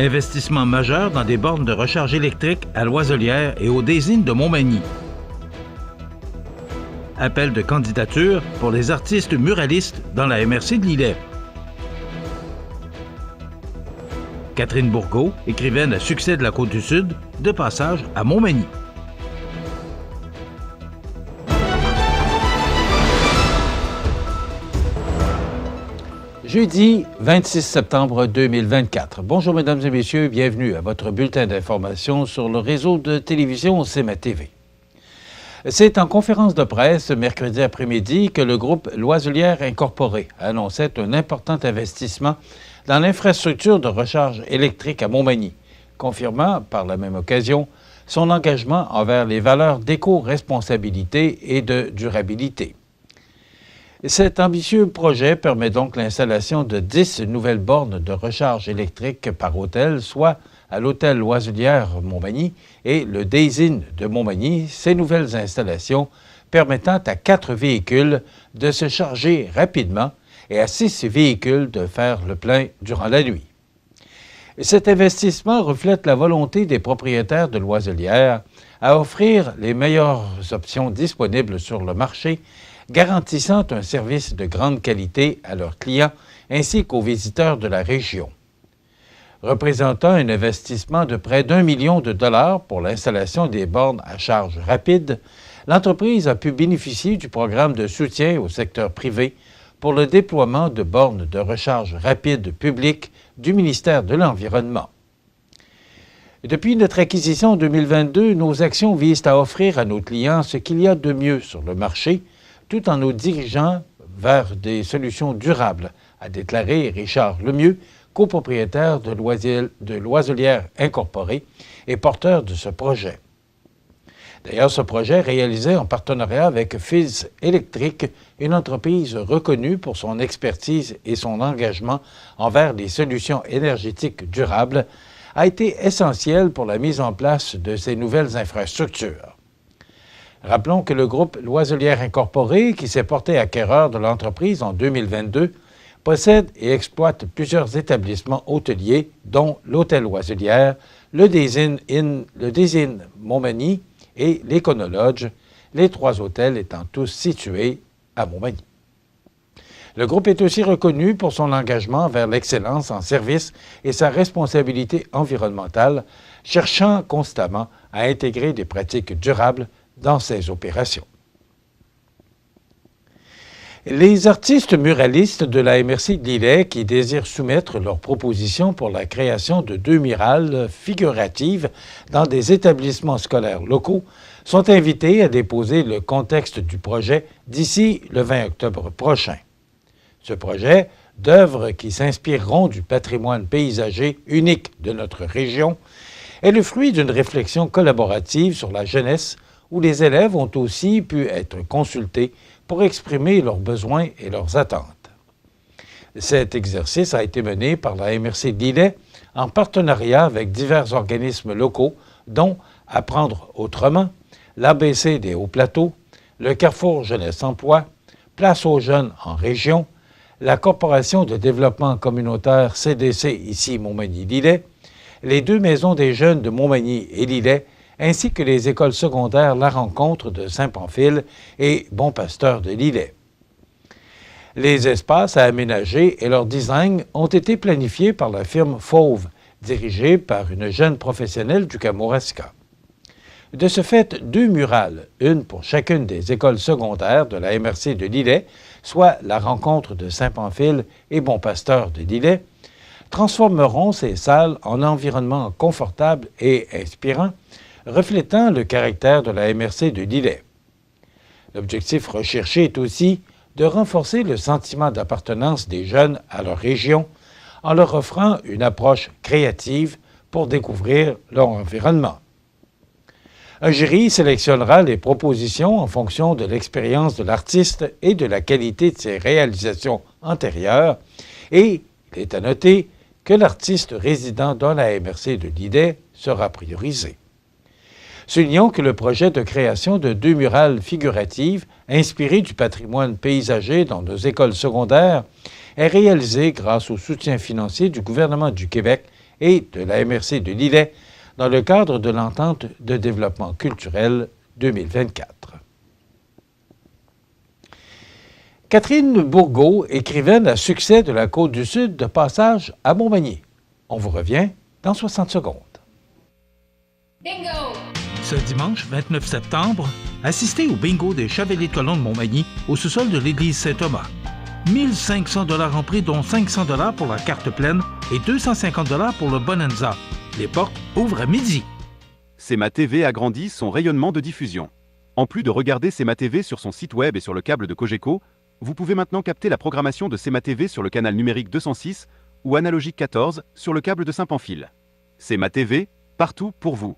Investissement majeur dans des bornes de recharge électrique à Loiselière et au Désigne de Montmagny. Appel de candidature pour les artistes muralistes dans la MRC de Lillet. Catherine Bourgault, écrivaine à succès de la Côte-du-Sud, de passage à Montmagny. Jeudi 26 septembre 2024. Bonjour mesdames et messieurs, bienvenue à votre bulletin d'information sur le réseau de télévision CMA TV. C'est en conférence de presse mercredi après-midi que le groupe Loiselière Incorporé annonçait un important investissement dans l'infrastructure de recharge électrique à Montmagny, confirmant par la même occasion son engagement envers les valeurs d'éco-responsabilité et de durabilité. Cet ambitieux projet permet donc l'installation de 10 nouvelles bornes de recharge électrique par hôtel, soit à l'hôtel Loiselière Montmagny et le Désigne de Montmagny, ces nouvelles installations permettant à 4 véhicules de se charger rapidement et à 6 véhicules de faire le plein durant la nuit. Cet investissement reflète la volonté des propriétaires de Loiselière à offrir les meilleures options disponibles sur le marché, garantissant un service de grande qualité à leurs clients ainsi qu'aux visiteurs de la région. Représentant un investissement de près d'1 million de dollars pour l'installation des bornes à charge rapide, l'entreprise a pu bénéficier du programme de soutien au secteur privé pour le déploiement de bornes de recharge rapide publiques du ministère de l'Environnement. Depuis notre acquisition en 2022, nos actions visent à offrir à nos clients ce qu'il y a de mieux sur le marché, tout en nous dirigeant vers des solutions durables, a déclaré Richard Lemieux, copropriétaire de Loiselière Incorporé et porteur de ce projet. D'ailleurs, ce projet réalisé en partenariat avec Fils Électrique, une entreprise reconnue pour son expertise et son engagement envers les solutions énergétiques durables, a été essentiel pour la mise en place de ces nouvelles infrastructures. Rappelons que le groupe Loiselière Incorporé, qui s'est porté acquéreur de l'entreprise en 2022, possède et exploite plusieurs établissements hôteliers, dont l'Hôtel Loiselière, le Désigne Montmagny et l'Econolodge, les 3 hôtels étant tous situés à Montmagny. Le groupe est aussi reconnu pour son engagement vers l'excellence en service et sa responsabilité environnementale, cherchant constamment à intégrer des pratiques durables dans ses opérations. Les artistes muralistes de la MRC de Lillet qui désirent soumettre leurs propositions pour la création de 2 murales figuratives dans des établissements scolaires locaux sont invités à déposer le contexte du projet d'ici le 20 octobre prochain. Ce projet, d'œuvres qui s'inspireront du patrimoine paysager unique de notre région, est le fruit d'une réflexion collaborative sur la jeunesse où les élèves ont aussi pu être consultés pour exprimer leurs besoins et leurs attentes. Cet exercice a été mené par la MRC de Lillet en partenariat avec divers organismes locaux, dont Apprendre autrement, l'ABC des Hauts-Plateaux, le Carrefour Jeunesse Emploi, Place aux jeunes en région, la Corporation de développement communautaire CDC ici Montmagny-Lillet, les 2 maisons des jeunes de Montmagny et Lillet, ainsi que les écoles secondaires La Rencontre de Saint-Pamphile et Bon Pasteur de Lillet. Les espaces à aménager et leur design ont été planifiés par la firme Fauve, dirigée par une jeune professionnelle du Kamouraska. De ce fait, 2 murales, une pour chacune des écoles secondaires de la MRC de Lillet, soit La Rencontre de Saint-Pamphile et Bon Pasteur de Lillet, transformeront ces salles en environnement confortable et inspirant, reflétant le caractère de la MRC de Lillet. L'objectif recherché est aussi de renforcer le sentiment d'appartenance des jeunes à leur région en leur offrant une approche créative pour découvrir leur environnement. Un jury sélectionnera les propositions en fonction de l'expérience de l'artiste et de la qualité de ses réalisations antérieures et il est à noter que l'artiste résident dans la MRC de Lillet sera priorisé. Soulignons que le projet de création de 2 murales figuratives inspirées du patrimoine paysager dans nos écoles secondaires est réalisé grâce au soutien financier du gouvernement du Québec et de la MRC de Lillet dans le cadre de l'entente de développement culturel 2024. Catherine Bourgault, écrivaine à succès de la Côte-du-Sud, de passage à Montmagny. On vous revient dans 60 secondes. Bingo! Ce dimanche 29 septembre, assistez au bingo des Chevaliers de Colomb de Montmagny au sous-sol de l'église Saint-Thomas. 1 500 $ en prix, dont 500 $ pour la carte pleine et 250 $ pour le Bonanza. Les portes ouvrent à midi. CEMA TV agrandit son rayonnement de diffusion. En plus de regarder CEMA TV sur son site web et sur le câble de Cogeco, vous pouvez maintenant capter la programmation de CEMA TV sur le canal numérique 206 ou analogique 14 sur le câble de Saint-Pamphile. CEMA TV, partout pour vous.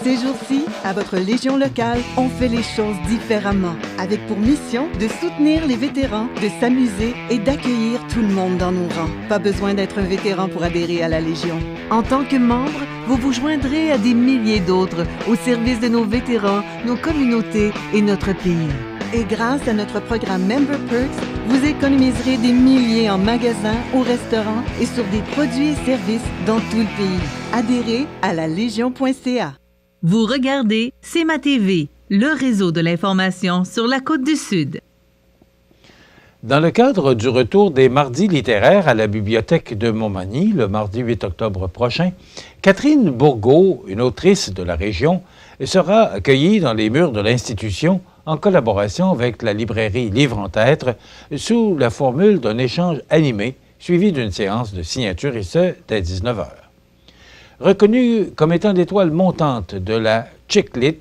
Ces jours-ci, à votre Légion locale, on fait les choses différemment, avec pour mission de soutenir les vétérans, de s'amuser et d'accueillir tout le monde dans nos rangs. Pas besoin d'être un vétéran pour adhérer à la Légion. En tant que membre, vous vous joindrez à des milliers d'autres au service de nos vétérans, nos communautés et notre pays. Et grâce à notre programme Member Perks, vous économiserez des milliers en magasins, au restaurant et sur des produits et services dans tout le pays. Adhérez à la Légion.ca. Vous regardez CEMA TV, le réseau de l'information sur la Côte-du-Sud. Dans le cadre du retour des mardis littéraires à la bibliothèque de Montmagny, le mardi 8 octobre prochain, Catherine Bourgault, une autrice de la région, sera accueillie dans les murs de l'institution en collaboration avec la librairie Livre en Tête sous la formule d'un échange animé suivi d'une séance de signature et ce, dès 19h. Reconnue comme étant l'étoile montante de la Chick-Lit,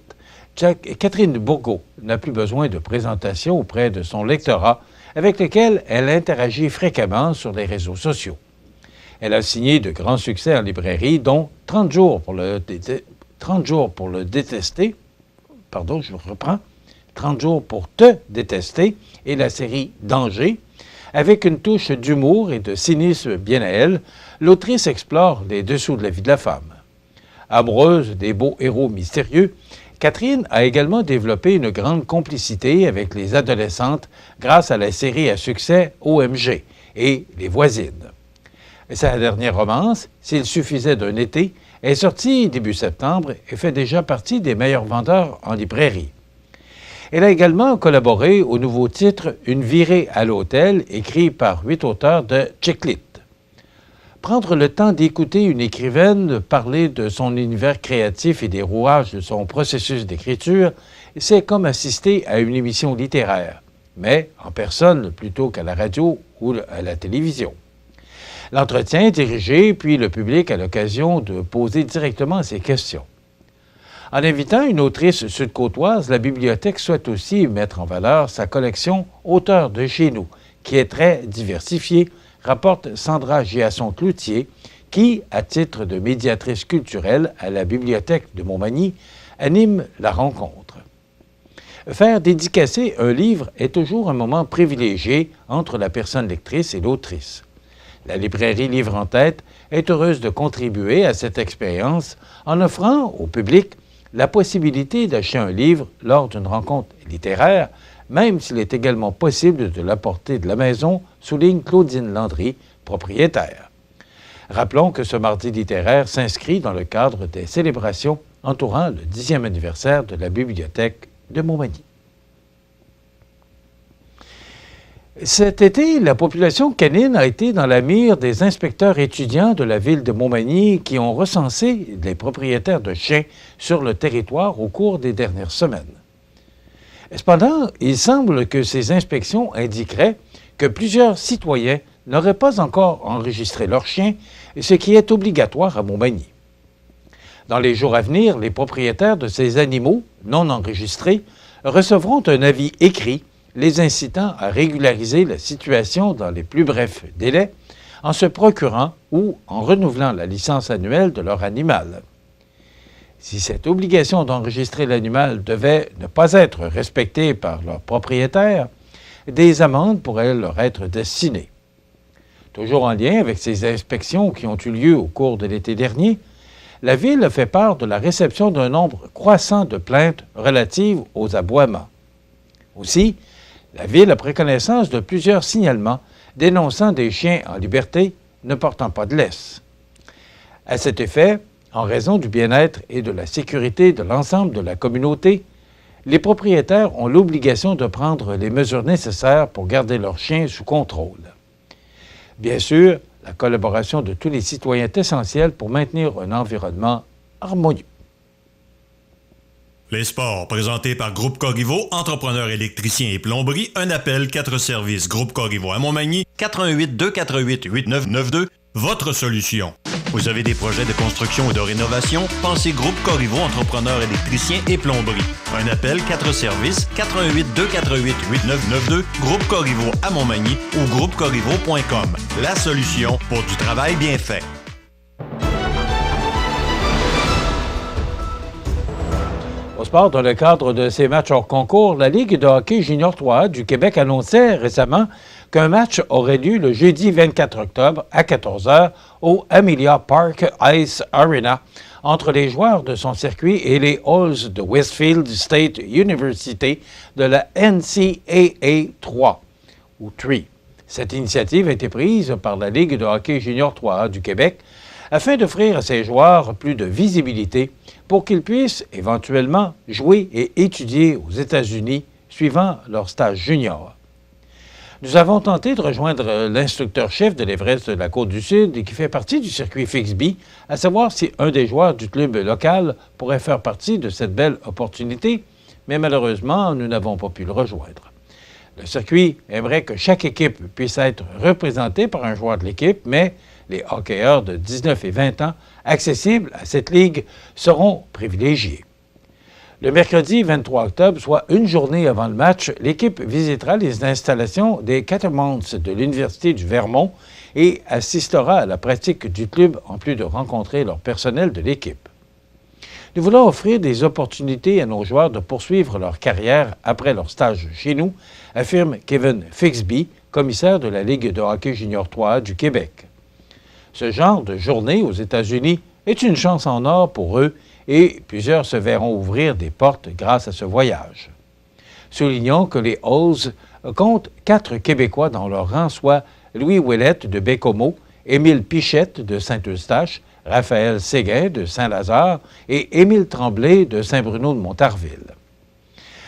Catherine Bourgault n'a plus besoin de présentation auprès de son lectorat avec lequel elle interagit fréquemment sur les réseaux sociaux. Elle a signé de grands succès en librairie, dont 30 jours pour le détester, 30 jours pour te détester et la série Danger. Avec une touche d'humour et de cynisme bien à elle, l'autrice explore les dessous de la vie de la femme. Amoureuse des beaux héros mystérieux, Catherine a également développé une grande complicité avec les adolescentes grâce à la série à succès OMG et Les Voisines. Sa dernière romance, S'il suffisait d'un été, est sortie début septembre et fait déjà partie des meilleurs vendeurs en librairie. Elle a également collaboré au nouveau titre Une virée à l'hôtel, écrit par 8 auteurs de Chick-Lit. Prendre le temps d'écouter une écrivaine parler de son univers créatif et des rouages de son processus d'écriture, c'est comme assister à une émission littéraire, mais en personne plutôt qu'à la radio ou à la télévision. L'entretien est dirigé, puis le public a l'occasion de poser directement ses questions. En invitant une autrice sud-côtoise, la bibliothèque souhaite aussi mettre en valeur sa collection Auteurs de chez nous, qui est très diversifiée, rapporte Sandra Giasson-Cloutier, qui, à titre de médiatrice culturelle à la bibliothèque de Montmagny, anime la rencontre. Faire dédicacer un livre est toujours un moment privilégié entre la personne lectrice et l'autrice. La librairie Livre en Tête est heureuse de contribuer à cette expérience en offrant au public la possibilité d'acheter un livre lors d'une rencontre littéraire, même s'il est également possible de l'apporter de la maison, souligne Claudine Landry, propriétaire. Rappelons que ce mardi littéraire s'inscrit dans le cadre des célébrations entourant le 10e anniversaire de la bibliothèque de Montmagny. Cet été, la population canine a été dans la mire des inspecteurs étudiants de la ville de Montmagny qui ont recensé les propriétaires de chiens sur le territoire au cours des dernières semaines. Cependant, il semble que ces inspections indiqueraient que plusieurs citoyens n'auraient pas encore enregistré leurs chiens, ce qui est obligatoire à Montmagny. Dans les jours à venir, les propriétaires de ces animaux non enregistrés recevront un avis écrit les incitant à régulariser la situation dans les plus brefs délais en se procurant ou en renouvelant la licence annuelle de leur animal. Si cette obligation d'enregistrer l'animal devait ne pas être respectée par leur propriétaire, des amendes pourraient leur être destinées. Toujours en lien avec ces inspections qui ont eu lieu au cours de l'été dernier, la Ville a fait part de la réception d'un nombre croissant de plaintes relatives aux aboiements. Aussi, la Ville a pris connaissance de plusieurs signalements dénonçant des chiens en liberté ne portant pas de laisse. À cet effet, en raison du bien-être et de la sécurité de l'ensemble de la communauté, les propriétaires ont l'obligation de prendre les mesures nécessaires pour garder leurs chiens sous contrôle. Bien sûr, la collaboration de tous les citoyens est essentielle pour maintenir un environnement harmonieux. Les sports, présentés par Groupe Corriveau, entrepreneur électricien et plomberie, un appel, 4 services. Groupe Corriveau à Montmagny, 88 248 8992, votre solution. Vous avez des projets de construction ou de rénovation? Pensez Groupe Corriveau, entrepreneur électricien et plomberie. Un appel, 4 services, 88 248 8992, Groupe Corriveau à Montmagny ou groupecorriveau.com. La solution pour du travail bien fait. Au sport, dans le cadre de ces matchs hors concours, la Ligue de hockey junior 3A du Québec annonçait récemment qu'un match aurait lieu le jeudi 24 octobre à 14h au Amelia Park Ice Arena entre les joueurs de son circuit et les Owls de Westfield State University de la NCAA 3 ou 3. Cette initiative a été prise par la Ligue de hockey junior 3A du Québec afin d'offrir à ses joueurs plus de visibilité pour qu'ils puissent éventuellement jouer et étudier aux États-Unis suivant leur stage junior. Nous avons tenté de rejoindre l'instructeur-chef de l'Everest de la Côte-du-Sud et qui fait partie du circuit Fixby, à savoir si un des joueurs du club local pourrait faire partie de cette belle opportunité, mais malheureusement, nous n'avons pas pu le rejoindre. Le circuit aimerait que chaque équipe puisse être représentée par un joueur de l'équipe, mais les hockeyeurs de 19 et 20 ans accessibles à cette ligue seront privilégiés. Le mercredi 23 octobre, soit une journée avant le match, l'équipe visitera les installations des Catamounts de l'Université du Vermont et assistera à la pratique du club en plus de rencontrer leur personnel de l'équipe. Nous voulons offrir des opportunités à nos joueurs de poursuivre leur carrière après leur stage chez nous, affirme Kevin Fixby, commissaire de la Ligue de hockey junior 3A du Québec. Ce genre de journée aux États-Unis est une chance en or pour eux et plusieurs se verront ouvrir des portes grâce à ce voyage. Soulignons que les Owls comptent 4 Québécois dans leur rang, soit Louis Ouellette de Bécomo, Émile Pichette de Saint-Eustache, Raphaël Séguin de Saint-Lazare et Émile Tremblay de Saint-Bruno de Montarville.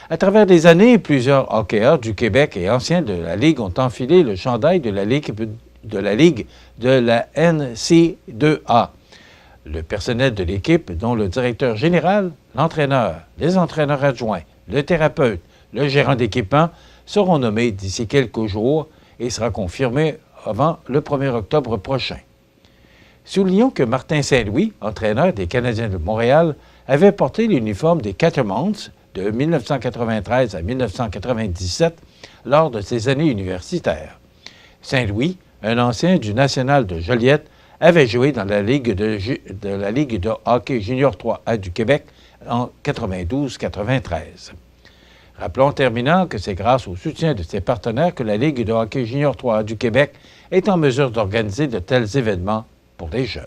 À travers les années, plusieurs hockeyeurs du Québec et anciens de la Ligue ont enfilé le chandail de la Ligue de la NC2A. Le personnel de l'équipe, dont le directeur général, l'entraîneur, les entraîneurs adjoints, le thérapeute, le gérant d'équipement, seront nommés d'ici quelques jours et sera confirmé avant le 1er octobre prochain. Soulignons que Martin Saint-Louis, entraîneur des Canadiens de Montréal, avait porté l'uniforme des Catamounts de 1993 à 1997 lors de ses années universitaires. Saint-Louis, un ancien du National de Joliette, avait joué dans la Ligue de hockey junior 3A du Québec en 92-93. Rappelons en terminant que c'est grâce au soutien de ses partenaires que la Ligue de hockey junior 3A du Québec est en mesure d'organiser de tels événements pour les jeunes.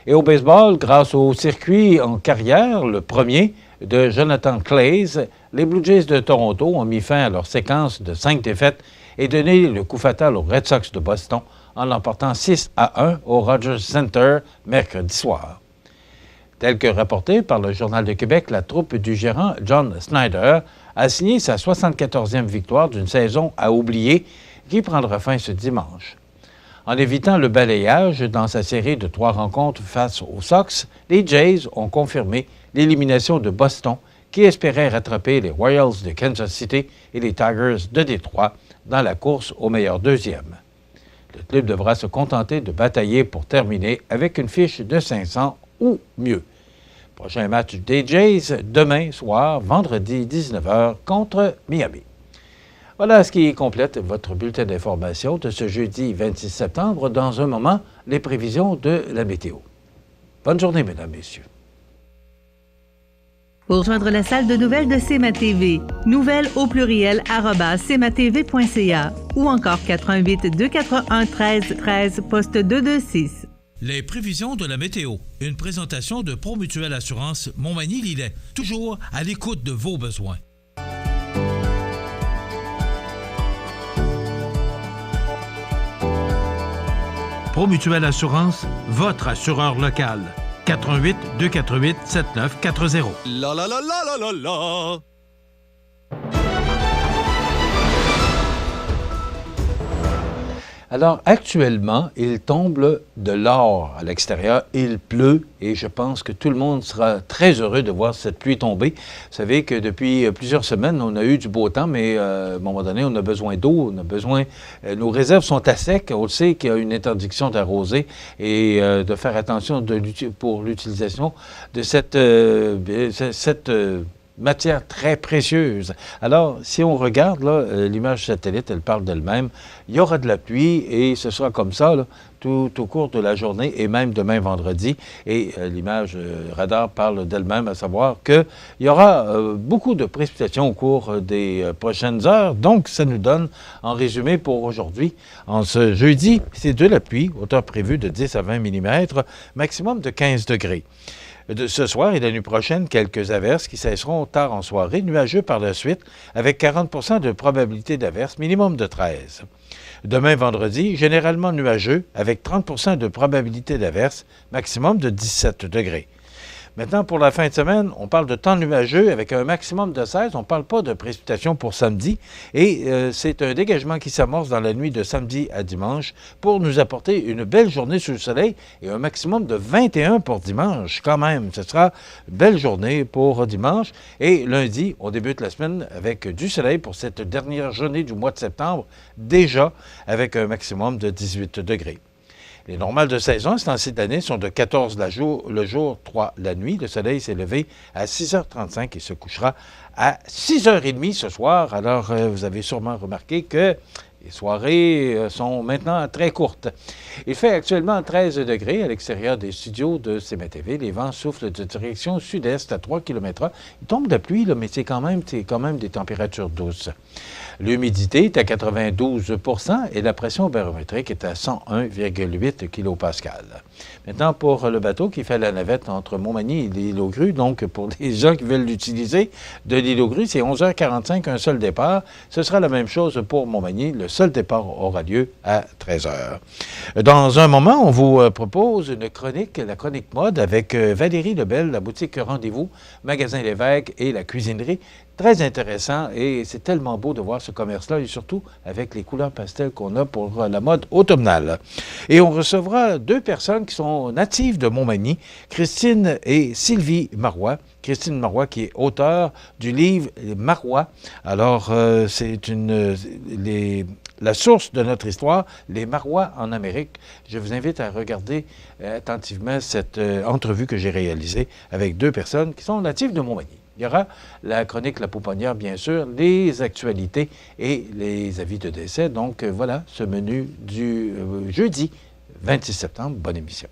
Et au baseball, grâce au circuit en carrière, le premier de Jonathan Claes, les Blue Jays de Toronto ont mis fin à leur séquence de 5 défaites et donné le coup fatal aux Red Sox de Boston en l'emportant 6-1 au Rogers Center mercredi soir. Tel que rapporté par le Journal de Québec, la troupe du gérant John Snyder a signé sa 74e victoire d'une saison à oublier qui prendra fin ce dimanche. En évitant le balayage dans sa série de 3 rencontres face aux Sox, les Jays ont confirmé l'élimination de Boston qui espérait rattraper les Royals de Kansas City et les Tigers de Détroit dans la course au meilleur deuxième. Le club devra se contenter de batailler pour terminer avec une fiche de 500 ou mieux. Prochain match des Jays demain soir, vendredi 19h contre Miami. Voilà ce qui complète votre bulletin d'information de ce jeudi 26 septembre. Dans un moment, les prévisions de la météo. Bonne journée, mesdames, messieurs. Pour rejoindre la salle de nouvelles de CMA-TV, nouvelles au pluriel @cmatv.ca ou encore 88 241 13 13 poste 226. Les prévisions de la météo. Une présentation de Promutuelle Assurance Montmagny-Lillet. Toujours à l'écoute de vos besoins. Promutuelle Assurance, votre assureur local. 88 248 7940. La la la la la la la. Alors, actuellement, il tombe de l'or à l'extérieur, il pleut et je pense que tout le monde sera très heureux de voir cette pluie tomber. Vous savez que depuis plusieurs semaines, on a eu du beau temps, mais à un moment donné, on a besoin d'eau, on a besoin... nos réserves sont à sec, on le sait qu'il y a une interdiction d'arroser et de faire attention pour l'utilisation de cette matière très précieuse. Alors, si on regarde, là, l'image satellite, elle parle d'elle-même. Il y aura de la pluie et ce sera comme ça, là, tout au cours de la journée et même demain vendredi. Et l'image radar parle d'elle-même, à savoir qu'il y aura beaucoup de précipitations au cours des prochaines heures. Donc, ça nous donne, en résumé pour aujourd'hui, en ce jeudi, c'est de la pluie, hauteur prévue de 10 à 20 mm, maximum de 15 degrés. De ce soir et la nuit prochaine, quelques averses qui cesseront tard en soirée, nuageux par la suite, avec 40 de probabilité d'averses, minimum de 13. Demain, vendredi, généralement nuageux, avec 30 de probabilité d'averses, maximum de 17 degrés. Maintenant, pour la fin de semaine, on parle de temps nuageux avec un maximum de 16. On ne parle pas de précipitations pour samedi. Et c'est un dégagement qui s'amorce dans la nuit de samedi à dimanche pour nous apporter une belle journée sous le soleil et un maximum de 21 pour dimanche. Quand même, ce sera une belle journée pour dimanche. Et lundi, on débute la semaine avec du soleil pour cette dernière journée du mois de septembre, déjà avec un maximum de 18 degrés. Les normales de saison, cette année d'année, sont de 14 le jour, 3 la nuit. Le soleil s'est levé à 6h35 et se couchera à 6h30 ce soir. Alors, vous avez sûrement remarqué que les soirées sont maintenant très courtes. Il fait actuellement 13 degrés à l'extérieur des studios de CMA-TV. Les vents soufflent de direction sud-est à 3 km/h. Il tombe de la pluie, là, mais c'est quand même des températures douces. L'humidité est à 92 % et la pression barométrique est à 101,8 kPa. Maintenant, pour le bateau qui fait la navette entre Montmagny et l'île aux Grues, donc pour les gens qui veulent l'utiliser, de l'île aux Grues, c'est 11h45, un seul départ. Ce sera la même chose pour Montmagny. Le seul départ aura lieu à 13h. Dans un moment, on vous propose une chronique, la chronique mode, avec Valérie Lebel, la boutique Rendez-vous, Magasin Lévesque et la cuisinerie. Très intéressant et c'est tellement beau de voir ce commerce-là et surtout avec les couleurs pastel qu'on a pour la mode automnale. Et on recevra deux personnes qui sont natives de Montmagny, Christine et Sylvie Marois. Christine Marois qui est auteure du livre Marois. Alors, c'est la source de notre histoire, les Marois en Amérique. Je vous invite à regarder attentivement cette entrevue que j'ai réalisée avec deux personnes qui sont natives de Montmagny. Il y aura la chronique La Pouponnière, bien sûr, les actualités et les avis de décès. Donc, voilà ce menu du jeudi 26 septembre. Bonne émission.